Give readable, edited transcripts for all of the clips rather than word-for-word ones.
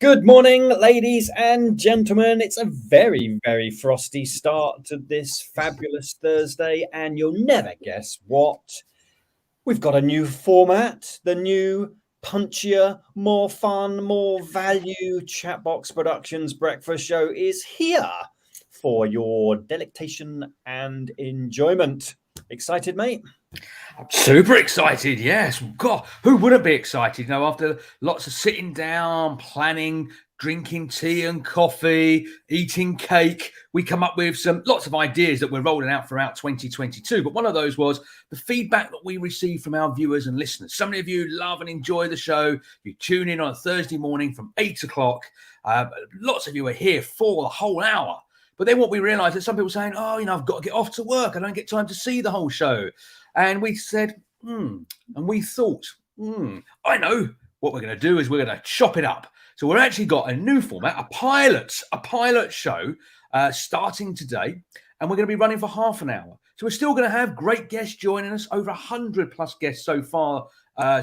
Good morning, ladies and gentlemen. It's a very, very frosty start to this fabulous Thursday, and you'll never guess what. We've got a new format, the new punchier, more fun, more value Chatbox Productions breakfast show is here for your delectation and enjoyment. Excited, mate? Super excited, yes. God, who wouldn't be excited? You know, after lots of sitting down, planning, drinking tea and coffee, eating cake, we come up with lots of ideas that we're rolling out throughout 2022. But one of those was the feedback that we receive from our viewers and listeners. So many of you love and enjoy the show. You tune in on a Thursday morning from 8 o'clock. Lots of you are here for the whole hour. But then what we realised is some people saying, oh, you know, I've got to get off to work. I don't get time to see the whole show. And we said, and we thought, I know what we're going to do is we're going to chop it up. So we've actually got a new format, a pilot show starting today. And we're going to be running for half an hour. So we're still going to have great guests joining us, over 100 plus guests so far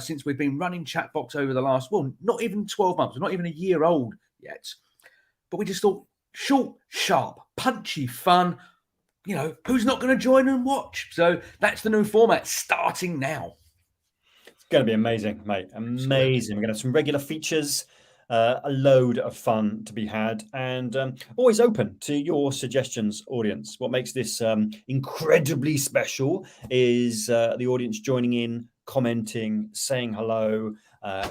since we've been running Chatbox over the last, well, not even 12 months, we're not even a year old yet. But we just thought, short, sharp, punchy, fun. You know, who's not going to join and watch? So that's the new format starting now. It's going to be amazing, mate. Amazing. We're going to have some regular features, a load of fun to be had, and always open to your suggestions, audience. What makes this incredibly special is the audience joining in, commenting, saying hello,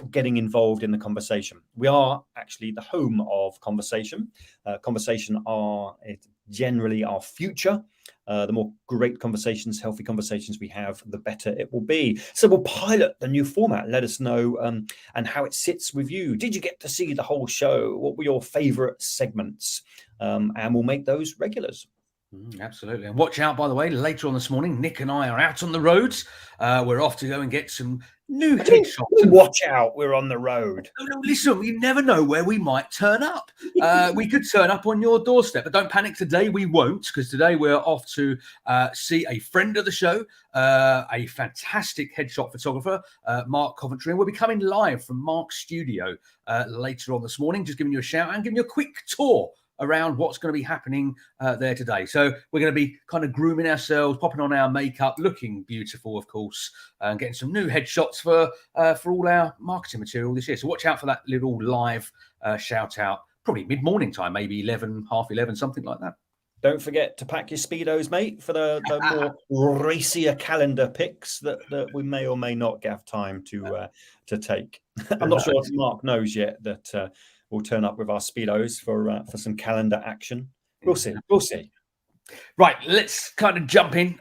getting involved in the conversation. We are actually the home of conversation. Conversation are generally our future. The more great conversations, healthy conversations we have, the better it will be. So we'll pilot the new format. Let us know and how it sits with you. Did you get to see the whole show? What were your favorite segments? And we'll make those regulars. Absolutely. And watch out, by the way, later on this morning, Nick and I are out on the roads. We're off to go and get some new headshots. Watch out, we're on the road. No, listen, you never know where we might turn up. We could turn up on your doorstep, but don't panic. Today we won't, because today we're off to see a friend of the show, a fantastic headshot photographer, Mark Coventry, and we'll be coming live from Mark's studio later on this morning, just giving you a shout and giving you a quick tour around what's going to be happening there today. So we're going to be kind of grooming ourselves, popping on our makeup, looking beautiful, of course, and getting some new headshots for all our marketing material this year. So watch out for that little live shout out, probably mid-morning time, maybe 11, half 11, something like that. Don't forget to pack your Speedos, mate, for the more racier calendar pics that we may or may not have time to take. I'm not sure if Mark knows yet that we'll turn up with our Speedos for some calendar action. We'll see. We'll see. Right, let's kind of jump in.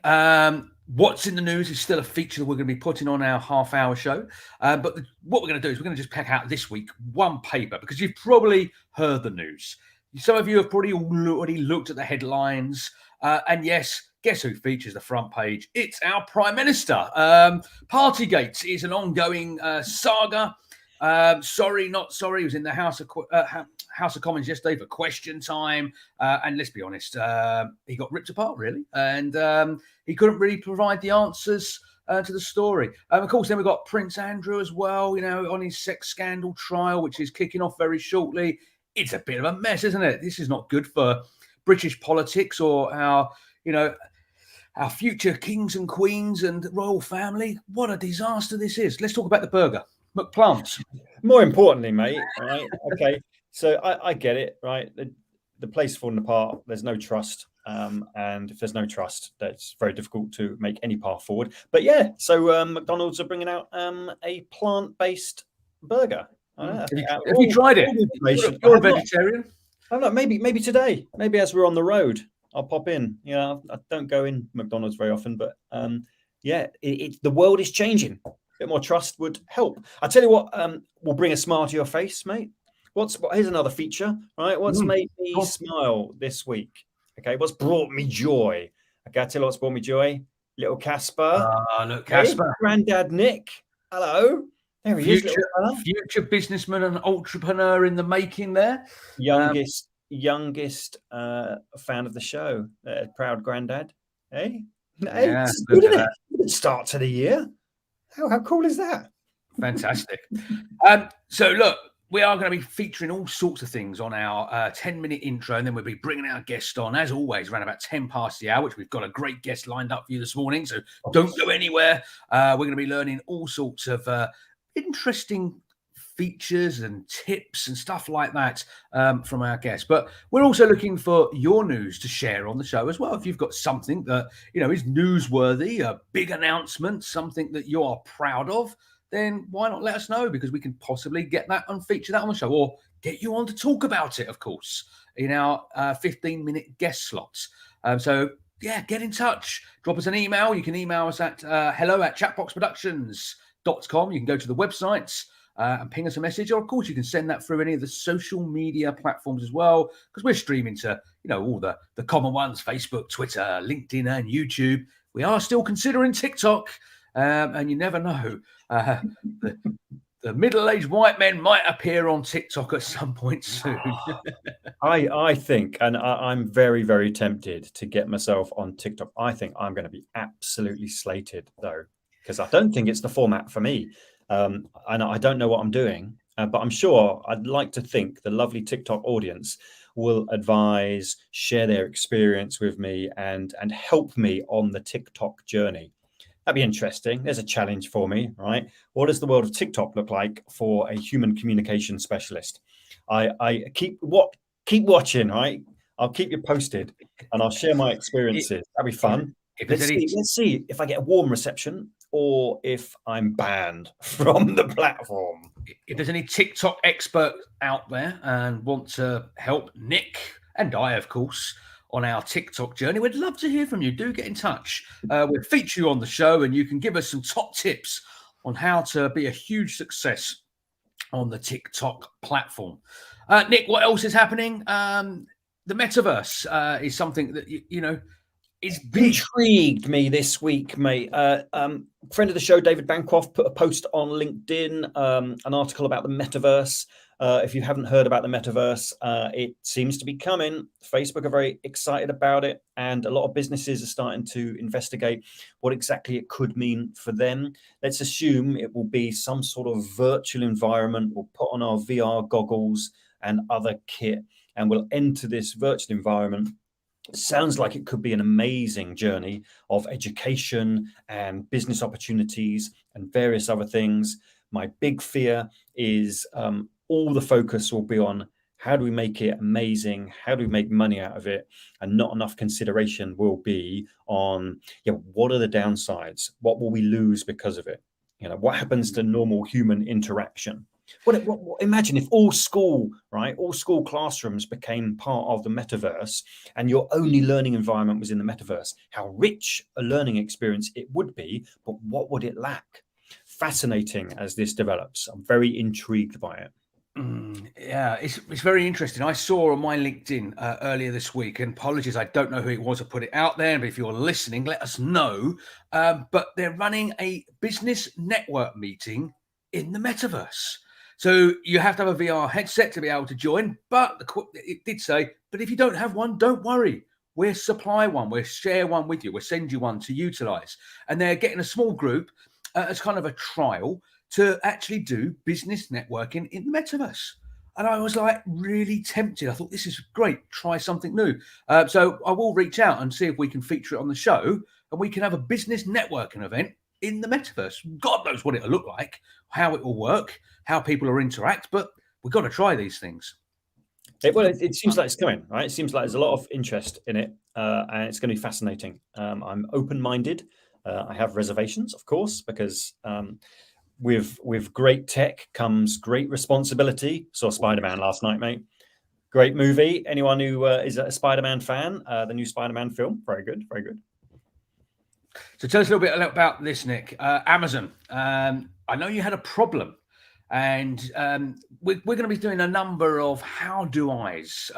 What's in the news is still a feature that we're going to be putting on our half-hour show. But what we're going to do is we're going to just pick out this week one paper, because you've probably heard the news. Some of you have probably already looked at the headlines. And yes, guess who features the front page? It's our Prime Minister. Partygate is an ongoing saga. Sorry, not sorry. He was in the House of Commons yesterday for question time. And let's be honest, he got ripped apart, really. And he couldn't really provide the answers to the story. Of course, then we've got Prince Andrew as well, you know, on his sex scandal trial, which is kicking off very shortly. It's a bit of a mess, isn't it? This is not good for British politics or our future kings and queens and royal family. What a disaster this is. Let's talk about the burger. McPlants. More importantly, mate, right? Okay, so I get it, right? The place falling apart, there's no trust. And if there's no trust, that's very difficult to make any path forward. But yeah, so McDonald's are bringing out a plant-based burger. Have you tried it? You're a vegetarian? I don't know, maybe today. Maybe as we're on the road, I'll pop in. You know, I don't go in McDonald's very often, but yeah, the world is changing. A bit more trust would help. I tell you what, will bring a smile to your face, mate. Here's another feature, right? What's made me smile this week? Okay, what's brought me joy? Okay, I tell you what's brought me joy. Little Casper. Look, Casper. Hey, Granddad Nick. Hello. There he is. Future businessman and entrepreneur in the making there. Youngest fan of the show. Proud granddad. Hey, yeah, it's good, isn't it? Good start to the year. How cool is that? Fantastic. So look, we are going to be featuring all sorts of things on our 10-minute intro, and then we'll be bringing our guest on, as always, around about 10 past the hour, which we've got a great guest lined up for you this morning. So don't go anywhere. We're going to be learning all sorts of interesting features and tips and stuff like that from our guests. But we're also looking for your news to share on the show as well. If you've got something that, you know, is newsworthy, a big announcement, something that you are proud of, then why not let us know? Because we can possibly get that and feature that on the show, or get you on to talk about it, of course, in our 15-minute guest slots. So yeah, get in touch. Drop us an email. You can email us at hello@chatboxproductions.com. You can go to the websites and ping us a message, or of course you can send that through any of the social media platforms as well, because we're streaming to, you know, all the common ones: Facebook, Twitter, LinkedIn, and YouTube. We are still considering TikTok, and you never know. The middle-aged white men might appear on TikTok at some point soon. I think, and I'm very, very tempted to get myself on TikTok. I think I'm going to be absolutely slated, though, because I don't think it's the format for me. And I don't know what I'm doing, but I'm sure, I'd like to think the lovely TikTok audience will advise, share their experience with me, and help me on the TikTok journey. That'd be interesting. There's a challenge for me, right? What does the world of TikTok look like for a human communication specialist? I keep watching, right? I'll keep you posted, and I'll share my experiences. That'd be fun. Let's see if I get a warm reception or if I'm banned from the platform. If there's any TikTok experts out there and want to help Nick and I, of course, on our TikTok journey, we'd love to hear from you. Do get in touch. We'll feature you on the show, and you can give us some top tips on how to be a huge success on the TikTok platform. Nick, what else is happening? The Metaverse is something that, you know, is big. Intrigued me this week, mate. Friend of the show, David Bancroft, put a post on LinkedIn, an article about the Metaverse. If you haven't heard about the Metaverse, it seems to be coming. Facebook are very excited about it, and a lot of businesses are starting to investigate what exactly it could mean for them. Let's assume it will be some sort of virtual environment. We'll put on our VR goggles and other kit, and we'll enter this virtual environment. It sounds like it could be an amazing journey of education and business opportunities and various other things. My big fear is all the focus will be on how do we make it amazing, how do we make money out of it, and not enough consideration will be on, you know, what are the downsides, what will we lose because of it, you know, what happens to normal human interaction. What imagine if all school classrooms became part of the Metaverse, and your only learning environment was in the Metaverse. How rich a learning experience it would be, but what would it lack? Fascinating as this develops. I'm very intrigued by it. Yeah, it's very interesting. I saw on my LinkedIn earlier this week, and apologies, I don't know who it was. I put it out there, but if you're listening, let us know. But they're running a business network meeting in the Metaverse. So you have to have a VR headset to be able to join. But it did say, but if you don't have one, don't worry. We'll supply one. We'll share one with you. We'll send you one to utilize. And they're getting a small group as kind of a trial to actually do business networking in the Metaverse. And I was like really tempted. I thought, this is great. Try something new. So I will reach out and see if we can feature it on the show, and we can have a business networking event in the Metaverse. God knows what it'll look like, how it will work, how people will interact, but we've got to try these things. It seems like it's coming, right? It seems like there's a lot of interest in it, and it's going to be fascinating. I'm open-minded. I have reservations, of course, because with great tech comes great responsibility. Saw Spider-Man last night, mate. Great movie. Anyone who is a Spider-Man fan, the new Spider-Man film, very good, very good. So tell us a little bit about this, Nick. Amazon. I know you had a problem, and we're going to be doing a number of how do I's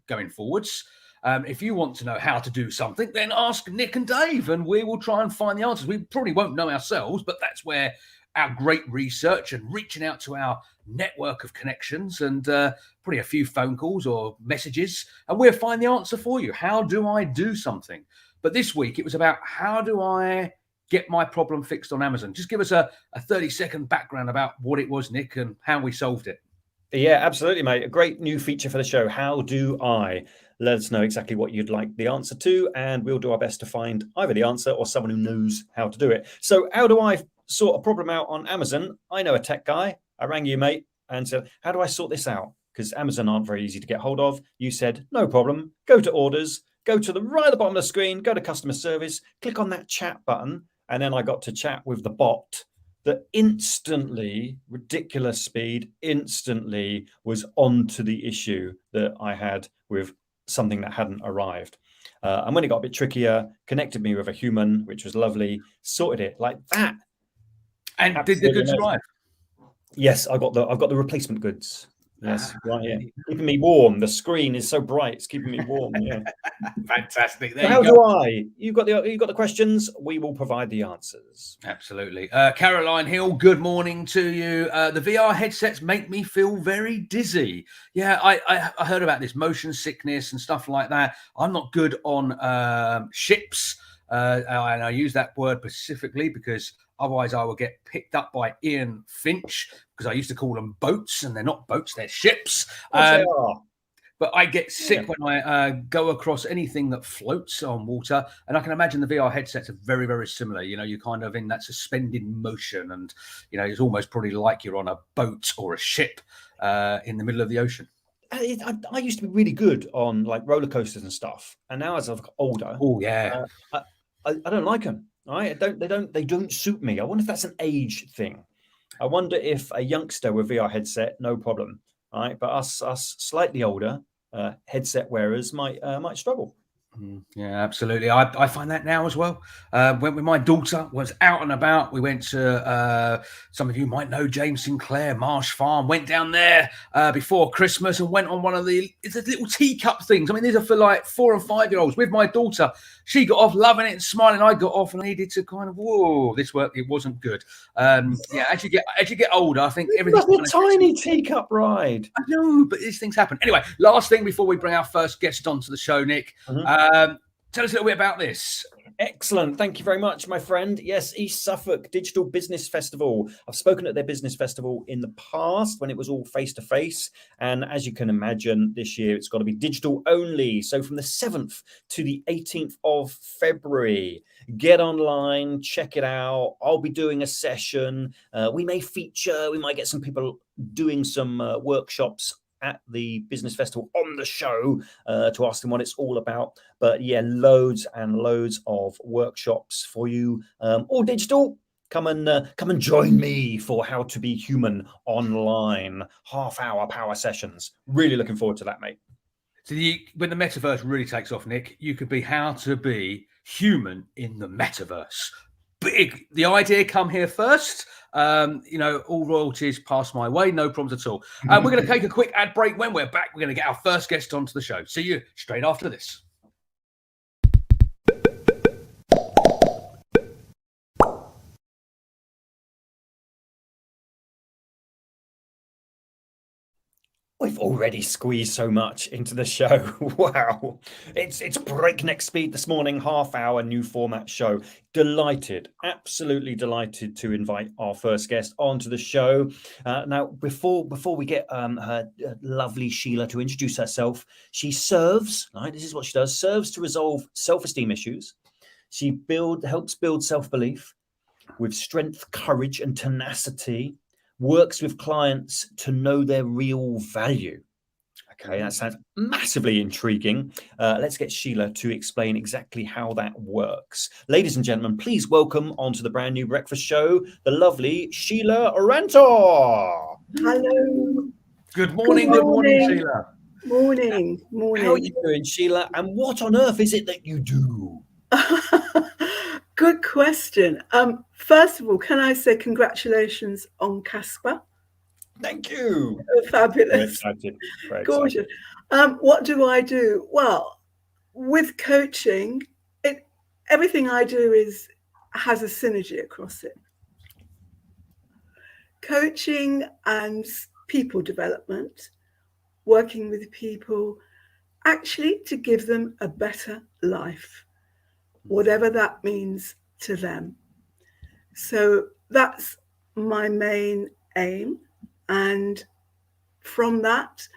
going forwards. If you want to know how to do something, then ask Nick and Dave, and we will try and find the answers. We probably won't know ourselves, but that's where our great research and reaching out to our network of connections and probably a few phone calls or messages, and we'll find the answer for you. How do I do something? But this week, it was about how do I get my problem fixed on Amazon? Just give us a 30-second background about what it was, Nick, and how we solved it. Yeah, absolutely, mate. A great new feature for the show. How do I? Let us know exactly what you'd like the answer to, and we'll do our best to find either the answer or someone who knows how to do it. So, how do I sort a problem out on Amazon? I know a tech guy. I rang you, mate, and said, how do I sort this out? Because Amazon aren't very easy to get hold of. You said, no problem. Go to orders, go to the right at the bottom of the screen, go to customer service, click on that chat button, and then I got to chat with the bot that instantly, ridiculous speed, instantly was onto the issue that I had with something that hadn't arrived. And when it got a bit trickier, connected me with a human, which was lovely, sorted it like that. And Absolutely did the goods amazing. arrive? Yes, I've got the replacement goods. Yes, right here, Really? keeping me warm. The screen is so bright; it's keeping me warm. Yeah. Fantastic. There So you how go. do I? You got the questions. We will provide the answers. Absolutely. Caroline Hill, good morning to you. The VR headsets make me feel very dizzy. Yeah, I heard about this motion sickness and stuff like that. I'm not good on ships. And I use that word specifically because otherwise I will get picked up by Ian Finch, because I used to call them boats, and they're not boats, they're ships. Yes, they are. But I get sick when I go across anything that floats on water. And I can imagine the VR headsets are very, very similar. You know, you're kind of in that suspended motion, and, you know, it's almost probably like you're on a boat or a ship in the middle of the ocean. I used to be really good on like roller coasters and stuff, and now as I've got older, Oh, yeah. I don't like them. Right? They don't suit me. I wonder if that's an age thing. I wonder if a youngster with VR headset, no problem, right? But us slightly older headset wearers might struggle. Yeah, absolutely. I find that now as well. Went with my daughter, was out and about. We went to, some of you might know James Sinclair, Marsh Farm. Went down there before Christmas and went on one of it's the little teacup things. I mean, these are for like 4 and 5 year olds. With my daughter, she got off loving it and smiling. I got off and needed to kind of, whoa, this work, it wasn't good. Yeah, as you get older, I think everything's That's a tiny teacup ride. I know, but these things happen. Anyway, last thing before we bring our first guest onto the show, Nick. Tell us a little bit about this. Excellent. Thank you very much, my friend. Yes, East Suffolk Digital Business Festival. I've spoken at their business festival in the past when it was all face to face. And as you can imagine, this year it's got to be digital only. So from the 7th to the 18th of February, get online, check it out. I'll be doing a session. We might get some people doing some workshops at the business festival on the show to ask them what it's all about. But yeah, loads and loads of workshops for you, all digital. Come and join me for How to Be Human online, half-hour power sessions. Really looking forward to that, mate. So when the metaverse really takes off, Nick, you could be how to be human in the metaverse. Big. The idea come here first. All royalties pass my way, no problems at all. We're going to take a quick ad break. When we're back, we're going to get our first guest onto the show. See you straight after this. We've already squeezed so much into the show. Wow. It's breakneck speed this morning, half-hour new format show. Delighted, absolutely delighted to invite our first guest onto the show. Now, before we get her lovely Sheila to introduce herself, she serves, right? This is what she does, serves to resolve self-esteem issues. She helps build self-belief with strength, courage, and tenacity. Works with clients to know their real value. Okay, that sounds massively intriguing. Let's get Sheila to explain exactly how that works. Ladies and gentlemen, please welcome onto the brand new breakfast show, the lovely Sheila Rantor. Hello. Good morning, Sheila. Morning. How are you doing, Sheila? And what on earth is it that you do? Good question. First of all, can I say congratulations on Casper? Thank you. Fabulous. Very gorgeous. What do I do? Well, with coaching, everything I do has a synergy across it. Coaching and people development, working with people, actually to give them a better life, whatever that means to them. So that's my main aim. And from that,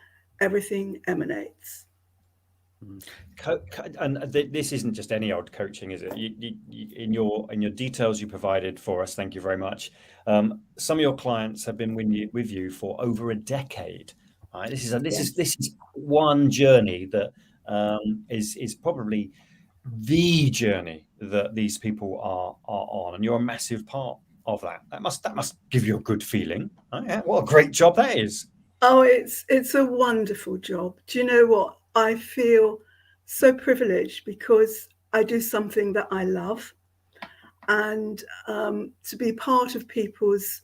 everything emanates. And this isn't just any old coaching, is it? In your details you provided for us, thank you very much. Some of your clients have been with you for over a decade. Right? This is one journey that is probably the journey that these people are on, and you're a massive part of that. That must give you a good feeling. Right? Yeah, what a great job that is. Oh, it's a wonderful job. Do you know what? I feel so privileged because I do something that I love, and to be part of people's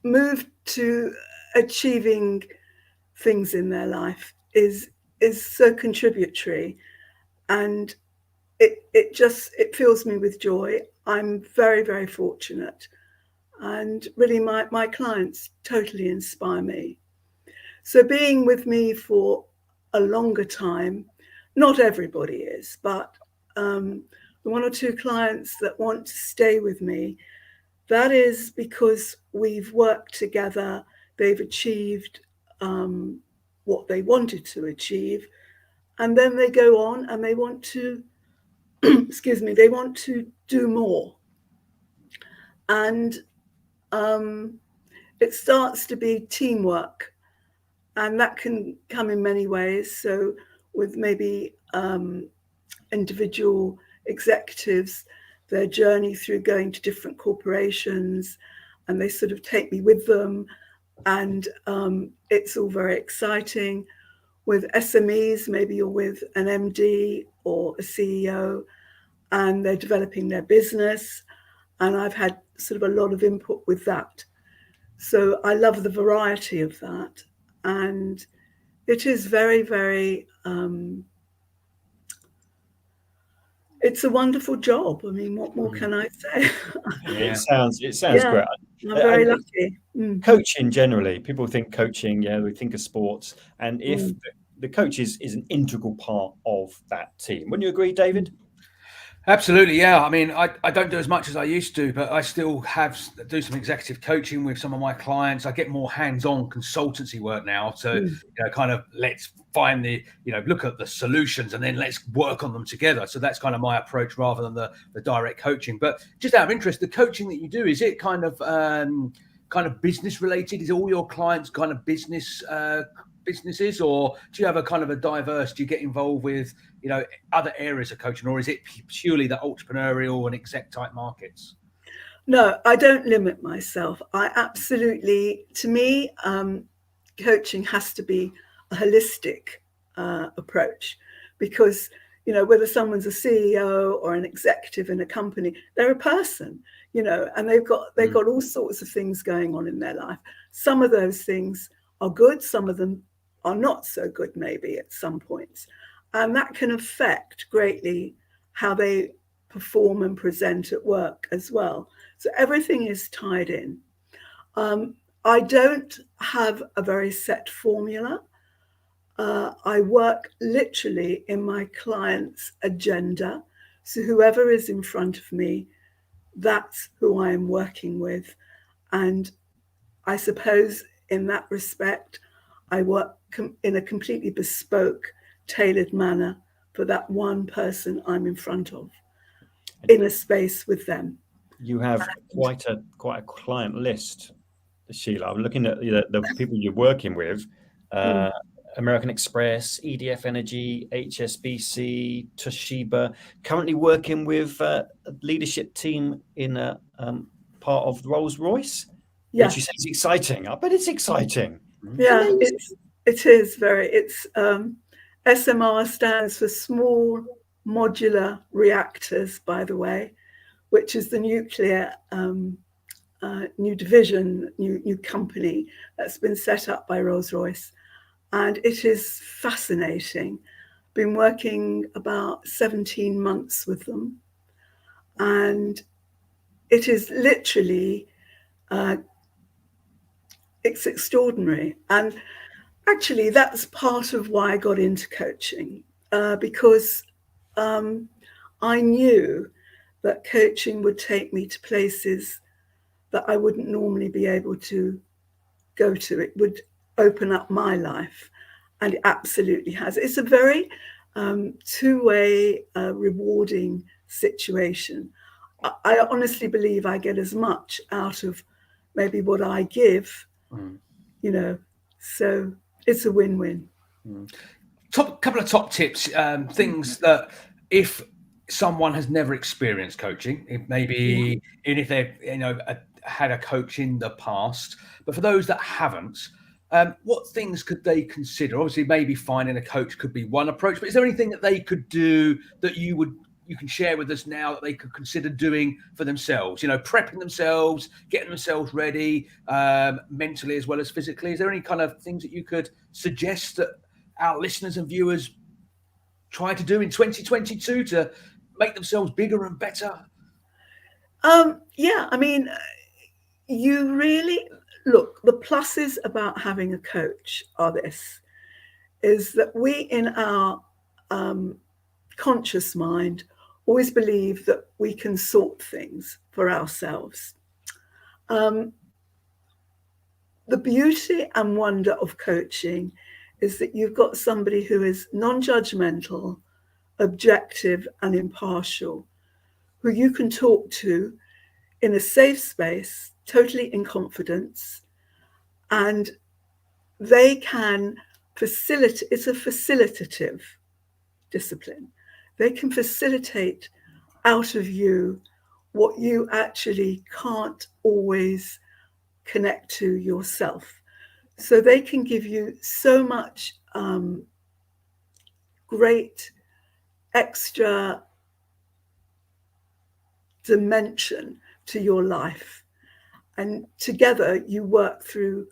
move to achieving things in their life is so contributory, and it fills me with joy. I'm very, very fortunate, and really my clients totally inspire me. So being with me for a longer time, not everybody is, but the one or two clients that want to stay with me, that is because we've worked together, they've achieved what they wanted to achieve, and then they go on and they want to, excuse me, they want to do more. And it starts to be teamwork, and that can come in many ways. So with maybe individual executives, their journey through going to different corporations, and they sort of take me with them, and it's all very exciting. With SMEs, maybe you're with an MD or a CEO, and they're developing their business, and I've had sort of a lot of input with that. So I love the variety of that, and it is very, very it's a wonderful job. I mean, what more can I say? Yeah. It sounds Yeah, great. I'm very lucky. Coaching generally, people think coaching, we think of sports, and if the coach is an integral part of that team. Wouldn't you agree, David? Absolutely, yeah. I mean, I don't do as much as I used to, but I still do some executive coaching with some of my clients. I get more hands-on consultancy work now to kind of let's find look at the solutions and then let's work on them together. So that's kind of my approach rather than the direct coaching. But just out of interest, the coaching that you do, is it kind of business related? Is all your clients kind of businesses, or do you have a kind of a diverse, do you get involved with other areas of coaching, or is it purely the entrepreneurial and exec type markets? No, I don't limit myself. I absolutely, to me, coaching has to be a holistic approach, because whether someone's a CEO or an executive in a company, they're a person, and they've got all sorts of things going on in their life. Some of those things are good, some of them are not so good, maybe at some points, and that can affect greatly how they perform and present at work as well. So everything is tied in. I don't have a very set formula. I work literally in my client's agenda. So whoever is in front of me, that's who I am working with. And I suppose in that respect, I work in a completely bespoke, tailored manner for that one person I'm in front of, in a space with them. You have quite a client list, Sheila. I'm looking at the people you're working with. American Express, EDF Energy, HSBC, Toshiba. Currently working with a leadership team in a part of Rolls-Royce, which you say is exciting. I bet it's exciting. Yeah, it is very. It's SMR stands for Small Modular Reactors, by the way, which is the nuclear new division, new company that's been set up by Rolls-Royce. And it is fascinating. Been working about 17 months with them. And it is literally, it's extraordinary. And actually, that's part of why I got into coaching, because I knew that coaching would take me to places that I wouldn't normally be able to go to. It would open up my life, and it absolutely has. It's a very two-way rewarding situation. I honestly believe I get as much out of maybe what I give, you know, so it's a win-win. Couple of top tips, things that if someone has never experienced coaching, it maybe even if they've had a coach in the past, but for those that haven't, what things could they consider? Obviously, maybe finding a coach could be one approach, but is there anything that they could do that you can share with us now that they could consider doing for themselves? Prepping themselves, getting themselves ready, mentally as well as physically. Is there any kind of things that you could suggest that our listeners and viewers try to do in 2022 to make themselves bigger and better? Yeah, I mean, you really look, the pluses about having a coach are is that we in our conscious mind always believe that we can sort things for ourselves. The beauty and wonder of coaching is that you've got somebody who is non-judgmental, objective, and impartial, who you can talk to in a safe space, totally in confidence, and they can facilitate. It's a facilitative discipline. They can facilitate out of you what you actually can't always connect to yourself. So they can give you so much great extra dimension to your life. And together you work through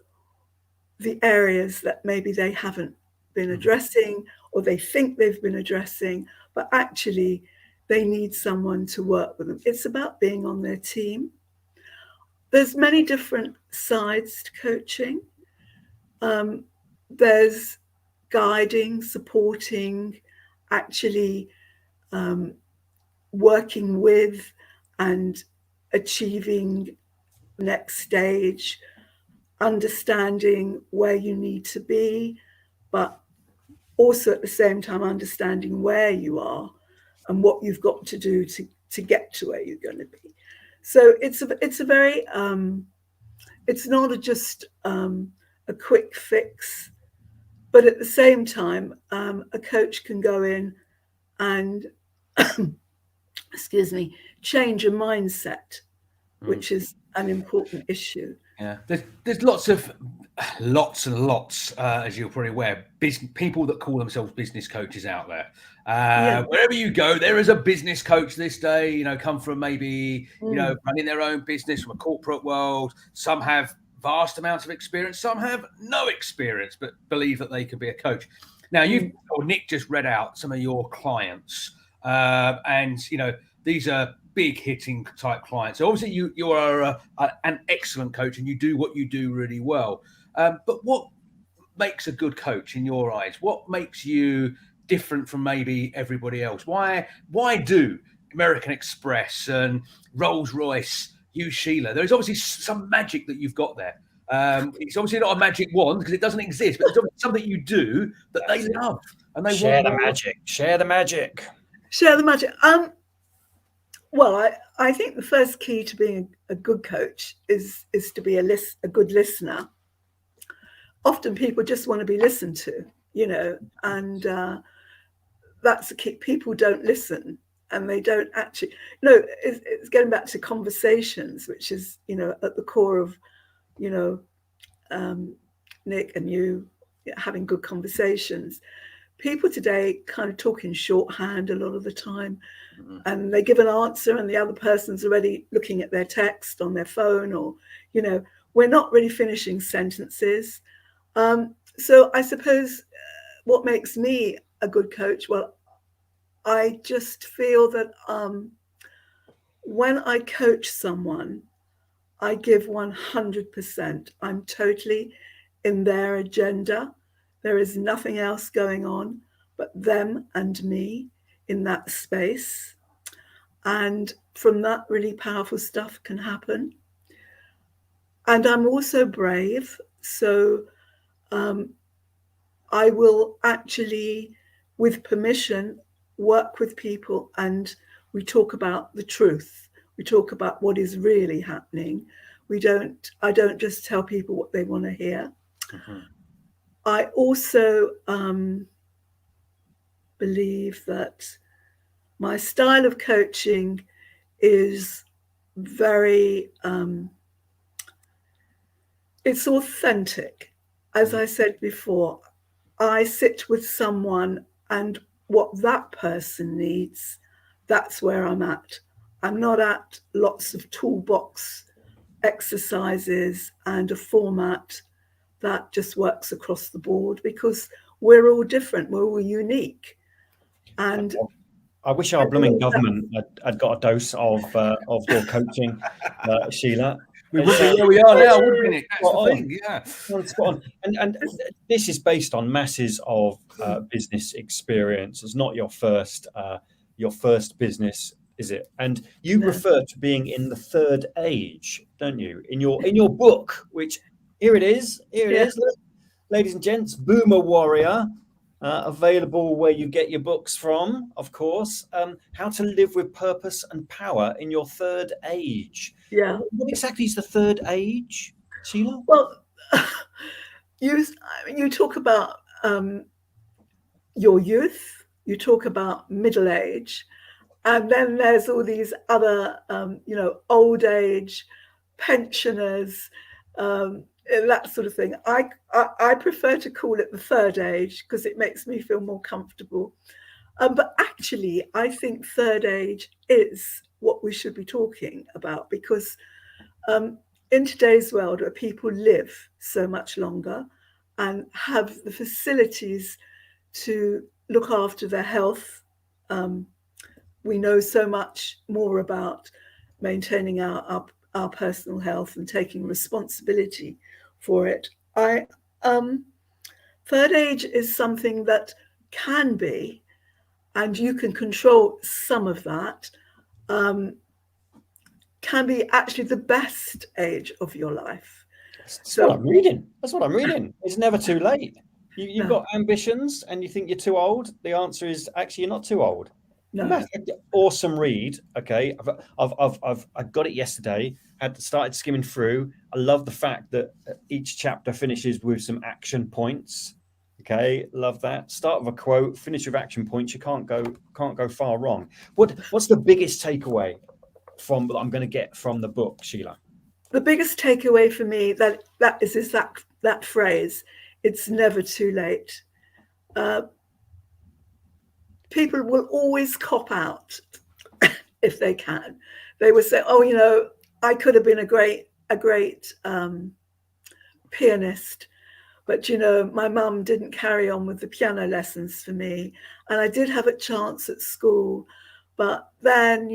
the areas that maybe they haven't been addressing, or they think they've been addressing, but actually they need someone to work with them. It's about being on their team. There's many different sides to coaching. There's guiding, supporting, actually working with and achieving next stage, understanding where you need to be, but also at the same time understanding where you are and what you've got to do to get to where you're going to be. So it's a very it's not just a quick fix, but at the same time a coach can go in and excuse me, change a mindset, which is an important issue. Yeah, there's lots and lots, as you're probably aware, people that call themselves business coaches out there. Wherever you go, there is a business coach this day. Come from maybe running their own business from a corporate world. Some have vast amounts of experience. Some have no experience, but believe that they could be a coach. Now, Nick just read out some of your clients, and these are big hitting type clients. So obviously you are an excellent coach and you do what you do really well. But what makes a good coach in your eyes? What makes you different from maybe everybody else? Why do American Express and Rolls-Royce use Sheila? There's obviously some magic that you've got there. It's obviously not a magic wand because it doesn't exist, but it's something you do that they love and they share want the magic. Share the magic. Share the magic. Well, I think the first key to being a good coach is to be a good listener. Often people just want to be listened to, and that's the key. People don't listen, and they don't actually. It's getting back to conversations, which is at the core of Nick and you having good conversations. People today kind of talk in shorthand a lot of the time, and they give an answer and the other person's already looking at their text on their phone, or we're not really finishing sentences. So I suppose what makes me a good coach, well, I just feel that when I coach someone, I give 100%. I'm totally in their agenda. There is nothing else going on but them and me in that space. And from that, really powerful stuff can happen. And I'm also brave. So I will actually, with permission, work with people, and we talk about the truth. We talk about what is really happening. I don't just tell people what they want to hear. Mm-hmm. I also believe that my style of coaching is very, it's authentic. As I said before, I sit with someone, and what that person needs, that's where I'm at. I'm not at lots of toolbox exercises and a format that just works across the board, because we're all different, we're all unique. And I wish our blooming government had got a dose of your coaching, Sheila. We would be where we are now, wouldn't we, Nick? That's the on. thing, yeah. Spot on. And this is based on masses of business experience. It's not your first business, is it? And you refer to being in the third age, don't you? In your book, which here it is, ladies and gents, Boomer Warrior. Available where you get your books from, of course. How to live with purpose and power in your third age. Yeah. What exactly is the third age, Sheila? Well, you talk about your youth, you talk about middle age, and then there's all these other, old age, pensioners, that sort of thing. I prefer to call it the third age because it makes me feel more comfortable. But actually, I think third age is what we should be talking about, because in today's world where people live so much longer and have the facilities to look after their health, we know so much more about maintaining our personal health and taking responsibility for it. Third age is something that can be, and you can control some of that, can be actually the best age of your life. That's what I'm reading. It's never too late. You've got ambitions and you think you're too old. The answer is actually you're not too old. No. Awesome read. Okay, I got it yesterday. Had started skimming through. I love the fact that each chapter finishes with some action points. Okay, love that. Start with a quote, finish with action points. You can't go far wrong. What's the biggest takeaway from that I'm going to get from the book, Sheila? The biggest takeaway for me that is that phrase: "It's never too late." People will always cop out if they can. They will say, "Oh, I could have been a great pianist, but my mum didn't carry on with the piano lessons for me, and I did have a chance at school, but then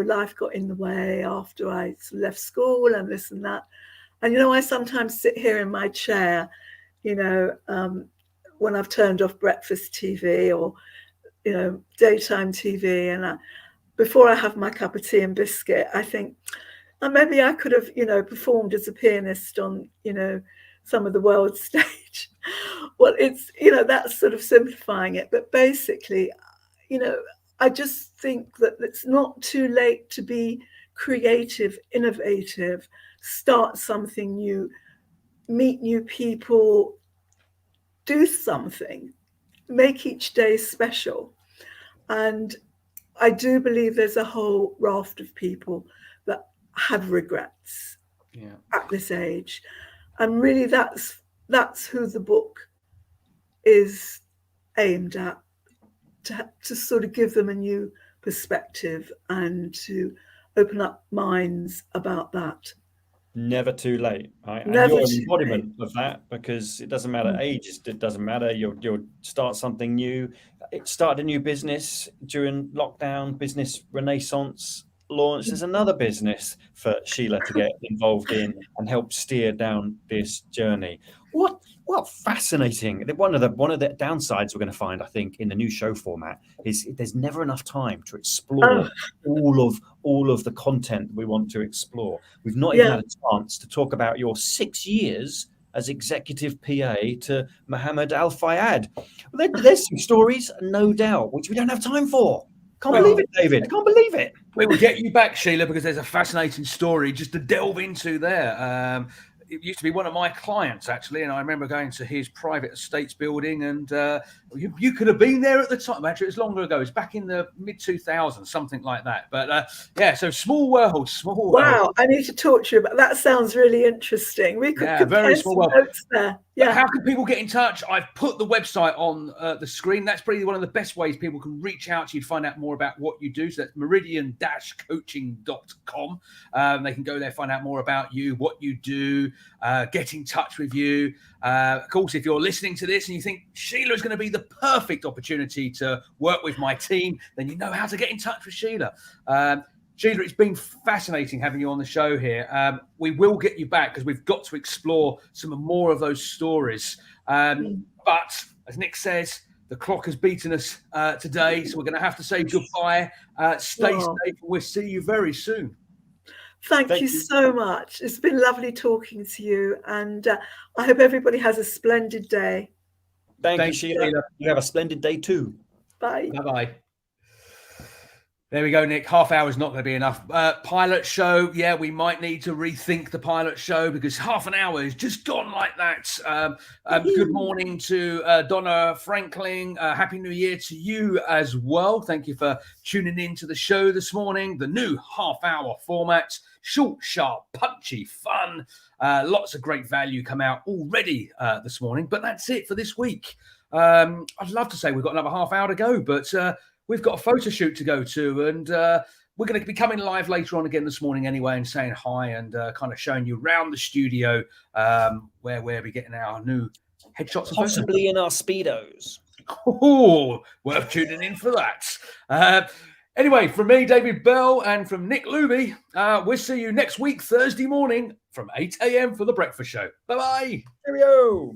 life got in the way after I left school and this and that." And I sometimes sit here in my chair, when I've turned off breakfast TV or daytime TV, and before I have my cup of tea and biscuit, I think, maybe I could have performed as a pianist on some of the world stage. Well, it's that's sort of simplifying it, but basically, I just think that it's not too late to be creative, innovative, start something new, meet new people, do something, make each day special. And I do believe there's a whole raft of people that have regrets at this age. And really that's who the book is aimed at, to sort of give them a new perspective and to open up minds about that. Never too late, right? And Never you're an too embodiment of that, because it doesn't matter age, it doesn't matter. You'll start something new. It started a new business during lockdown, business renaissance launch. There's another business for Sheila to get involved in and help steer down this journey. What fascinating. One of the downsides we're going to find, I think, in the new show format is there's never enough time to explore all of the content we want to explore. We've not even had a chance to talk about your 6 years as executive PA to Mohammed Al Fayed. Well, there's some stories, no doubt, which we don't have time for. Can't believe it, David. Can't believe it. We will get you back, Sheila, because there's a fascinating story just to delve into there. It used to be one of my clients, actually, and I remember going to his private estates building, and you could have been there at the time. Actually, it was longer ago. It was back in the mid-2000s, something like that. But yeah, so small world. Wow, I need to talk to you about that. Sounds really interesting. We could compare some notes there. Yeah. How can people get in touch? I've put the website on the screen. That's probably one of the best ways people can reach out to you to find out more about what you do. So that's meridian-coaching.com. They can go there, find out more about you, what you do, get in touch with you. Of course, if you're listening to this and you think Sheila is going to be the perfect opportunity to work with my team, then you know how to get in touch with Sheila. Sheila, it's been fascinating having you on the show here. We will get you back because we've got to explore some more of those stories. But as Nick says, the clock has beaten us today, so we're going to have to say goodbye. Stay safe, and we'll see you very soon. Thank you so much. It's been lovely talking to you, and I hope everybody has a splendid day. Thank you, Sheila. You have a splendid day too. Bye. Bye-bye. There we go, Nick. Half hour is not going to be enough. Pilot show, yeah, we might need to rethink the pilot show because half an hour is just gone like that. Good morning to Donna Franklin. Happy New Year to you as well. Thank you for tuning in to the show this morning. The new half-hour format, short, sharp, punchy, fun. Lots of great value come out already this morning, but that's it for this week. I'd love to say we've got another half hour to go, but we've got a photo shoot to go to, and we're going to be coming live later on again this morning anyway and saying hi and kind of showing you around the studio where we're getting our new headshots. Possibly in our Speedos. Oh, worth tuning in for that. Anyway, from me, David Bell, and from Nick Looby, we'll see you next week, Thursday morning from 8 a.m. for the breakfast show. Bye-bye. Cheerio.